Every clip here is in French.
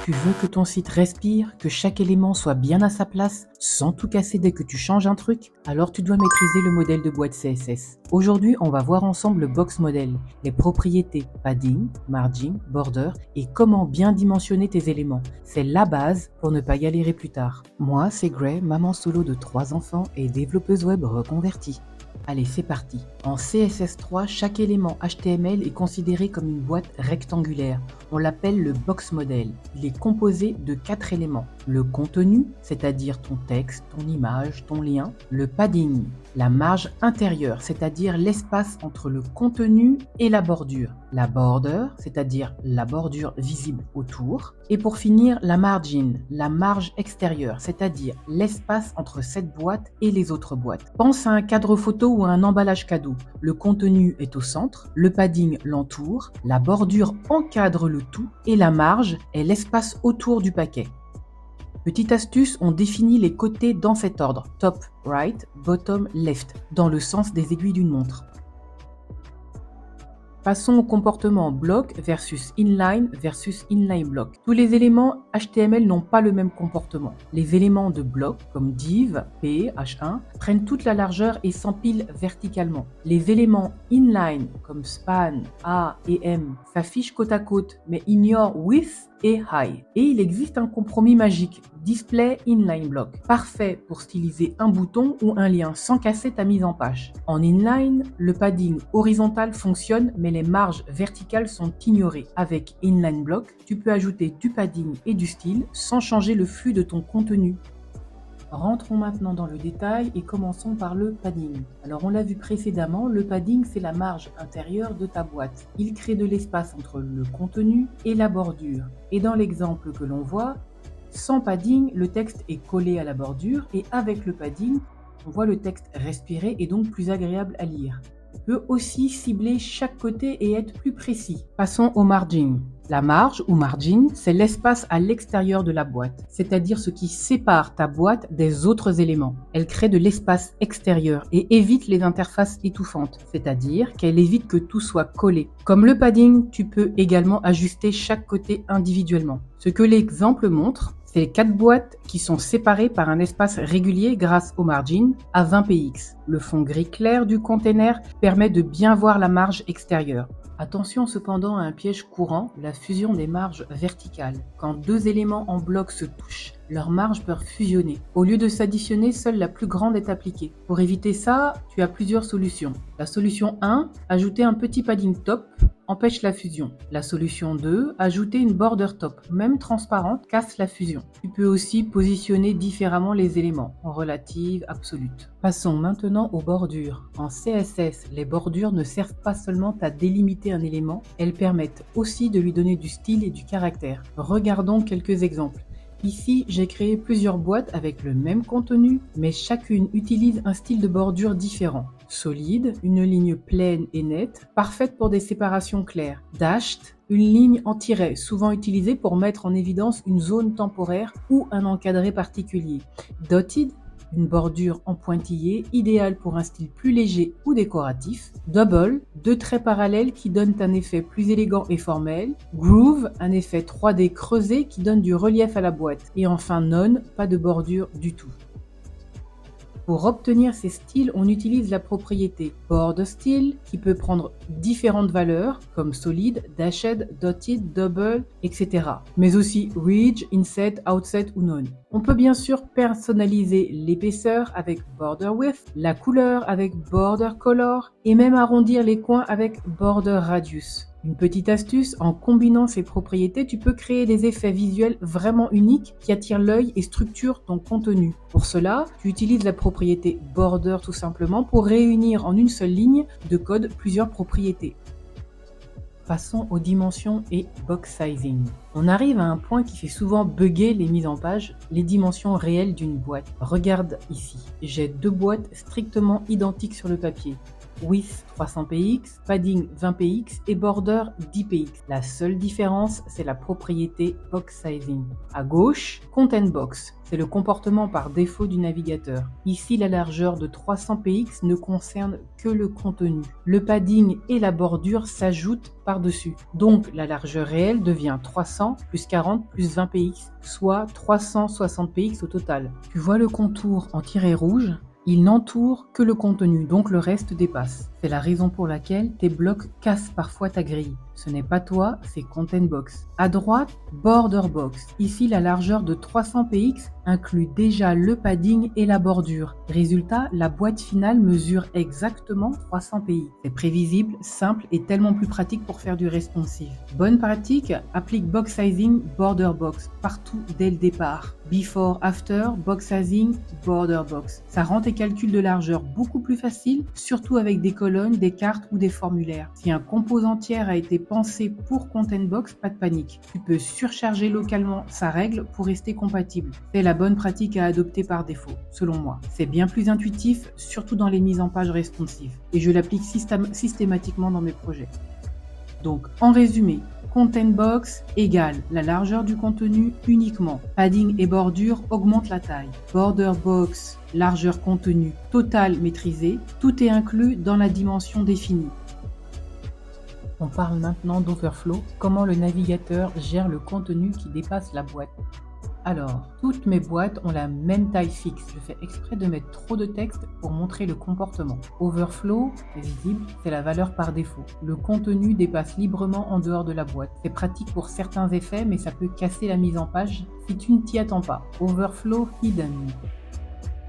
Tu veux que ton site respire, que chaque élément soit bien à sa place, sans tout casser dès que tu changes un truc? Alors tu dois maîtriser le modèle de boîte CSS. Aujourd'hui, on va voir ensemble le box model, les propriétés padding, margin, border et comment bien dimensionner tes éléments. C'est la base pour ne pas galérer plus tard. Moi, c'est Gray, maman solo de 3 enfants et développeuse web reconvertie. Allez, c'est parti. En CSS3, chaque élément HTML est considéré comme une boîte rectangulaire. On l'appelle le box model. Il est composé de 4 éléments. Le contenu, c'est-à-dire ton texte, ton image, ton lien. Le padding, la marge intérieure, c'est-à-dire l'espace entre le contenu et la bordure. La border, c'est-à-dire la bordure visible autour. Et pour finir, la margin, la marge extérieure, c'est-à-dire l'espace entre cette boîte et les autres boîtes. Pense à un cadre photo ou à un emballage cadeau. Le contenu est au centre, le padding l'entoure, la bordure encadre le tout et la marge est l'espace autour du paquet. Petite astuce, on définit les côtés dans cet ordre, top, right, bottom, left, dans le sens des aiguilles d'une montre. Passons au comportement block versus inline block. Tous les éléments HTML n'ont pas le même comportement. Les éléments de bloc, comme div, p, h1, prennent toute la largeur et s'empilent verticalement. Les éléments inline, comme span, a et m, s'affichent côte à côte, mais ignorent width et high. Et il existe un compromis magique, display inline block, parfait pour styliser un bouton ou un lien sans casser ta mise en page. En inline, le padding horizontal fonctionne, mais les marges verticales sont ignorées. Avec inline block, tu peux ajouter du padding et du style sans changer le flux de ton contenu. Rentrons maintenant dans le détail et commençons par le padding. Alors on l'a vu précédemment, le padding c'est la marge intérieure de ta boîte. Il crée de l'espace entre le contenu et la bordure. Et dans l'exemple que l'on voit, sans padding, le texte est collé à la bordure et avec le padding, on voit le texte respirer et donc plus agréable à lire. On peut aussi cibler chaque côté et être plus précis. Passons au margin. La marge ou margin, c'est l'espace à l'extérieur de la boîte, c'est-à-dire ce qui sépare ta boîte des autres éléments. Elle crée de l'espace extérieur et évite les interfaces étouffantes, c'est-à-dire qu'elle évite que tout soit collé. Comme le padding, tu peux également ajuster chaque côté individuellement. Ce que l'exemple montre, c'est les 4 boîtes qui sont séparées par un espace régulier grâce au margin à 20 px. Le fond gris clair du container permet de bien voir la marge extérieure. Attention cependant à un piège courant, la fusion des marges verticales. Quand 2 éléments en bloc se touchent, leurs marges peuvent fusionner. Au lieu de s'additionner, seule la plus grande est appliquée. Pour éviter ça, tu as plusieurs solutions. La solution 1, ajouter un petit padding top, empêche la fusion. La solution 2, ajouter une border top, même transparente, casse la fusion. Tu peux aussi positionner différemment les éléments, en relative, absolute. Passons maintenant aux bordures. En CSS, les bordures ne servent pas seulement à délimiter un élément, elles permettent aussi de lui donner du style et du caractère. Regardons quelques exemples. Ici, j'ai créé plusieurs boîtes avec le même contenu, mais chacune utilise un style de bordure différent. Solide, une ligne pleine et nette, parfaite pour des séparations claires. Dashed, une ligne en tiret, souvent utilisée pour mettre en évidence une zone temporaire ou un encadré particulier. Dotted, une bordure en pointillé, idéale pour un style plus léger ou décoratif. Double, 2 traits parallèles qui donnent un effet plus élégant et formel. Groove, un effet 3D creusé qui donne du relief à la boîte. Et enfin None, pas de bordure du tout. Pour obtenir ces styles, on utilise la propriété border style qui peut prendre différentes valeurs comme solide, dashed, dotted, double, etc. Mais aussi ridge, inset, outset ou none. On peut bien sûr personnaliser l'épaisseur avec border width, la couleur avec border color et même arrondir les coins avec border radius. Une petite astuce, en combinant ces propriétés, tu peux créer des effets visuels vraiment uniques qui attirent l'œil et structurent ton contenu. Pour cela, tu utilises la propriété border tout simplement pour réunir en une seule ligne de code plusieurs propriétés. Passons aux dimensions et box sizing. On arrive à un point qui fait souvent bugger les mises en page, les dimensions réelles d'une boîte. Regarde ici, j'ai 2 boîtes strictement identiques sur le papier. width 300 px, padding 20 px et border 10 px. La seule différence, c'est la propriété box sizing. À gauche, content box. C'est le comportement par défaut du navigateur. Ici, la largeur de 300 px ne concerne que le contenu. Le padding et la bordure s'ajoutent par-dessus. Donc, la largeur réelle devient 300 plus 40 plus 20 px, soit 360 px au total. Tu vois le contour en tiret rouge? Il n'entoure que le contenu, donc le reste dépasse. C'est la raison pour laquelle tes blocs cassent parfois ta grille. Ce n'est pas toi, c'est Content Box. À droite, Border Box. Ici, la largeur de 300 px inclut déjà le padding et la bordure. Résultat, la boîte finale mesure exactement 300 px. C'est prévisible, simple et tellement plus pratique pour faire du responsive. Bonne pratique, applique Box Sizing, Border Box partout dès le départ. Before, After, Box Sizing, Border Box. Ça rend tes calculs de largeur beaucoup plus faciles, surtout avec des colonnes, des cartes ou des formulaires. Si un composant tiers a été pensé pour Content Box, pas de panique. Tu peux surcharger localement sa règle pour rester compatible. C'est la bonne pratique à adopter par défaut, selon moi. C'est bien plus intuitif, surtout dans les mises en page responsives. Et je l'applique systématiquement dans mes projets. Donc, en résumé, Content Box égale la largeur du contenu uniquement. Padding et bordure augmentent la taille. Border Box, largeur contenu totale maîtrisée. Tout est inclus dans la dimension définie. On parle maintenant d'Overflow, comment le navigateur gère le contenu qui dépasse la boîte. Alors, toutes mes boîtes ont la même taille fixe. Je fais exprès de mettre trop de texte pour montrer le comportement. Overflow, c'est visible, c'est la valeur par défaut. Le contenu dépasse librement en dehors de la boîte. C'est pratique pour certains effets, mais ça peut casser la mise en page si tu ne t'y attends pas. Overflow Hidden.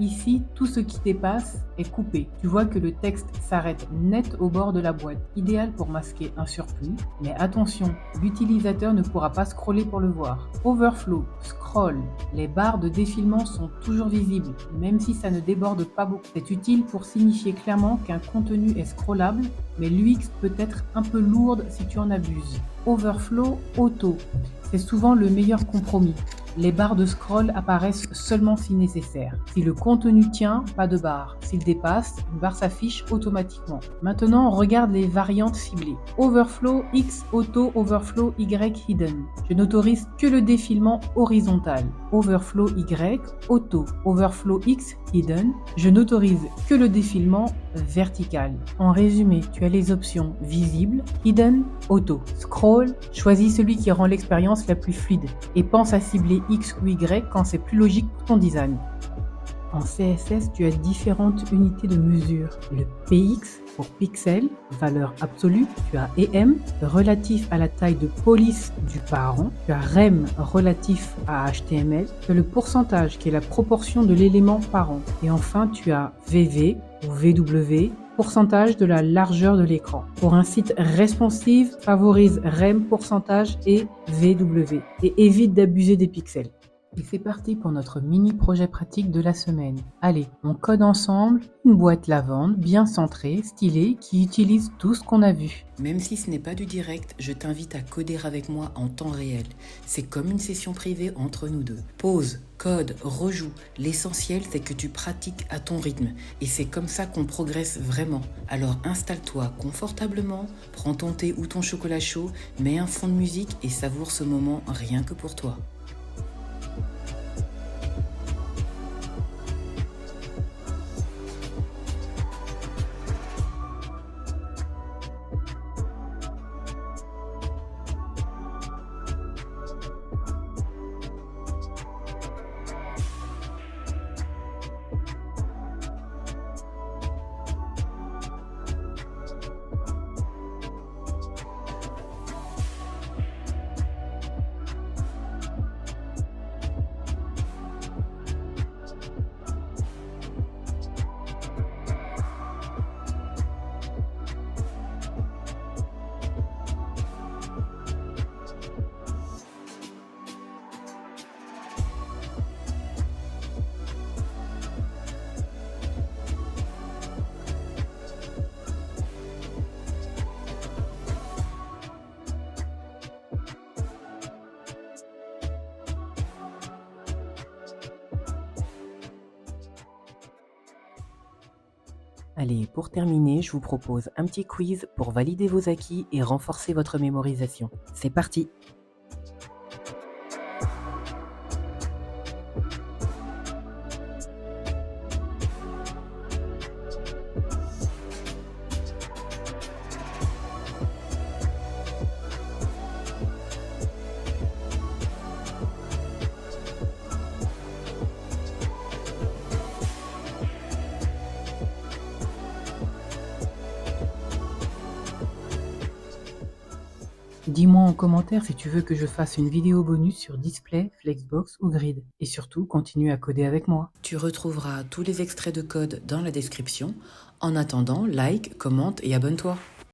Ici, tout ce qui dépasse est coupé. Tu vois que le texte s'arrête net au bord de la boîte, idéal pour masquer un surplus. Mais attention, l'utilisateur ne pourra pas scroller pour le voir. Overflow, scroll. Les barres de défilement sont toujours visibles, même si ça ne déborde pas beaucoup. C'est utile pour signifier clairement qu'un contenu est scrollable, mais l'UX peut être un peu lourde si tu en abuses. Overflow auto. C'est souvent le meilleur compromis. Les barres de scroll apparaissent seulement si nécessaire. Si le contenu tient, pas de barre. S'il dépasse, une barre s'affiche automatiquement. Maintenant, on regarde les variantes ciblées. Overflow X Auto, Overflow Y Hidden. Je n'autorise que le défilement horizontal. Overflow Y Auto, Overflow X Hidden. Je n'autorise que le défilement vertical. En résumé, tu as les options visible, hidden, auto. Scroll, choisis celui qui rend l'expérience la plus fluide et pense à cibler X ou Y quand c'est plus logique pour ton design. En CSS, tu as différentes unités de mesure. Le PX pour pixel, valeur absolue. Tu as EM, relatif à la taille de police du parent. Tu as REM, relatif à HTML. Tu as le pourcentage, qui est la proportion de l'élément parent. Et enfin, tu as VV ou VW, pourcentage de la largeur de l'écran. Pour un site responsive, favorise REM, pourcentage et VW. Et évite d'abuser des pixels. Et c'est parti pour notre mini projet pratique de la semaine. Allez, on code ensemble une boîte lavande bien centrée, stylée, qui utilise tout ce qu'on a vu. Même si ce n'est pas du direct, je t'invite à coder avec moi en temps réel. C'est comme une session privée entre nous deux. Pause, code, rejoue. L'essentiel, c'est que tu pratiques à ton rythme. Et c'est comme ça qu'on progresse vraiment. Alors installe-toi confortablement, prends ton thé ou ton chocolat chaud, mets un fond de musique et savoure ce moment rien que pour toi. Allez, pour terminer, je vous propose un petit quiz pour valider vos acquis et renforcer votre mémorisation. C'est parti! Dis-moi en commentaire si tu veux que je fasse une vidéo bonus sur Display, Flexbox ou Grid. Et surtout, continue à coder avec moi. Tu retrouveras tous les extraits de code dans la description. En attendant, like, commente et abonne-toi.